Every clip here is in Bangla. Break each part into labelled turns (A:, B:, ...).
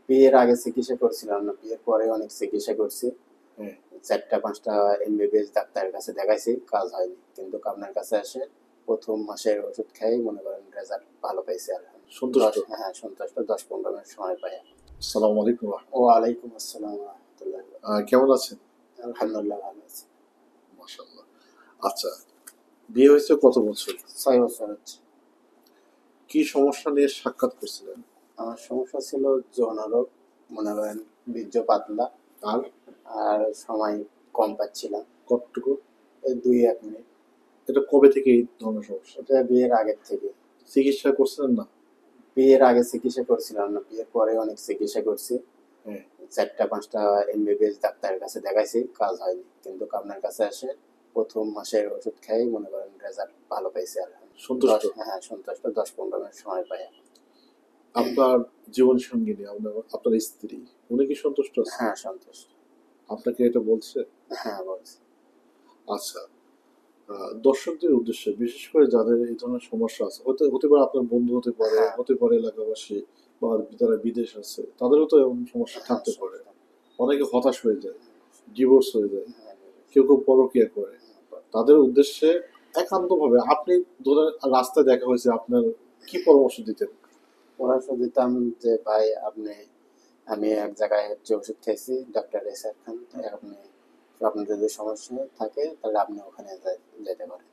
A: বিয়ের আগে চিকিৎসা করছিলাম না, বিয়ের পরে অনেক চিকিৎসা করছি।
B: হ্যাঁ।
A: 4টা 5টা MBBS ডাক্তারের কাছে দেখাইছি, কাজ হয়নি। কিন্তু আপনার কাছে এসে প্রথম মাসের ওষুধ খাই মনে করেন রেজাল্ট ভালো পাইছি।
B: সন্তুষ্ট?
A: হ্যাঁ, সন্তুষ্ট। 10-15 মিনিট সময় পাই।
B: আসসালামু আলাইকুম।
A: ওয়ালাইকুম আসসালাম ওয়া রাহমাতুল্লাহ।
B: কেমন আছেন?
A: আলহামদুলিল্লাহ ভালো আছি।
B: মাশাআল্লাহ। আচ্ছা, বিয়ে হয়েছে কত বছর?
A: 6 বছর হচ্ছে।
B: কি সমস্যা নিয়ে সাক্ষাৎ করছিলেন?
A: আমার সমস্যা ছিল যৌনরোগ, মনে করেন বীর্য পাতলা,
B: আর
A: আর সময় কম পাচ্ছিলাম।
B: কতটুকু?
A: এই 2-1 মিনিট।
B: এটা কবে থেকে এই ধরনের সমস্যা?
A: এটা বিয়ের আগের থেকে।
B: চিকিৎসা করছিলেন না?
A: বিয়ের আগে চিকিৎসা করছিলাম না, বিয়ের পরে অনেক চিকিৎসা করছি।
B: হ্যাঁ।
A: 4টা 5টা MBBS ডাক্তারের কাছে দেখাইছি, কাজ হয়নি। কিন্তু আপনার কাছে এসে প্রথম মাসের ওষুধ খাই মনে করেন রেজাল্ট ভালো পাইছি।
B: সন্তুষ্ট?
A: হ্যাঁ, সন্তুষ্ট। 10-15 মিনিট সময় পাই।
B: আপনার জীবন সঙ্গিনী, আপনার স্ত্রী, উনি কি সন্তুষ্ট আছে?
A: হ্যাঁ, সন্তুষ্ট।
B: আপনাকে এটা বলছে?
A: হ্যাঁ, বলছি।
B: আচ্ছা, দর্শকদের উদ্দেশ্যে, বিশেষ করে যাদের এই ধরনের সমস্যা আছে, হতে হতে পারে আপনার বন্ধু, হতে পারে
A: হ্যাঁ।
B: হতে পারে এলাকাবাসী, বা যারা বিদেশ আছে তাদেরও তো এমন সমস্যা থাকতে পারে। অনেকে হতাশ হয়ে যায়, ডিভোর্স হয়ে যায়, কেউ কেউ পরকীয়া করে। তাদের উদ্দেশ্যে একান্তভাবে আপনি ধরেন রাস্তায় দেখা হয়েছে, আপনার কি পরামর্শ দিতেন?
A: পরামর্শ দিতাম যে ভাই আমি এক জায়গায় হচ্ছে ওষুধ খাইছি, ডক্টর এসার খান, আপনার যদি সমস্যা থাকে তাহলে আপনি ওখানে যেতে পারেন।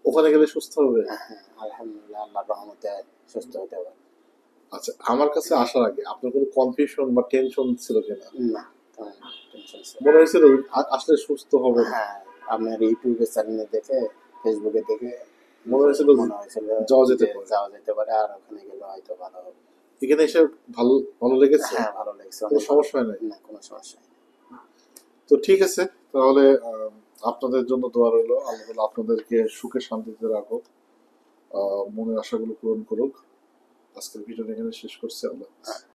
B: ওখানে গেলে সুস্থ হবে?
A: হ্যাঁ, আলহামদুলিল্লাহ, আল্লাহর রহমতে সুস্থ হতে পারে।
B: আচ্ছা, আমার কাছে আসার আগে আপনার কোনো কনফিউশন বা টেনশন ছিল কিনা?
A: না, তেমন টেনশন ছিল না।
B: মনে হয়েছিল আসলে সুস্থ হবে?
A: হ্যাঁ, আপনার ইউটিউবে চ্যানেলে দেখে, ফেসবুকে দেখে
B: মনে হয়েছিল যাওয়া যেতে পারে।
A: যাওয়া যেতে পারে, আর ওখানে গেলে হয়তো ভালো হবে।
B: এখানে এসে ভালো ভালো লেগেছে?
A: হ্যাঁ, ভালো লেগেছে।
B: কোনো সমস্যা হয় নাই?
A: না, কোনো সমস্যা নেই।
B: তো ঠিক আছে, তাহলে আপনাদের জন্য দোয়া রইলো, আল্লাহ তাআলা আপনাদেরকে সুখে শান্তিতে রাখুক, মনের আশাগুলো পূরণ করুক। আজকের ভিডিওটা এখানে শেষ করছি। আল্লাহ হাফেজ।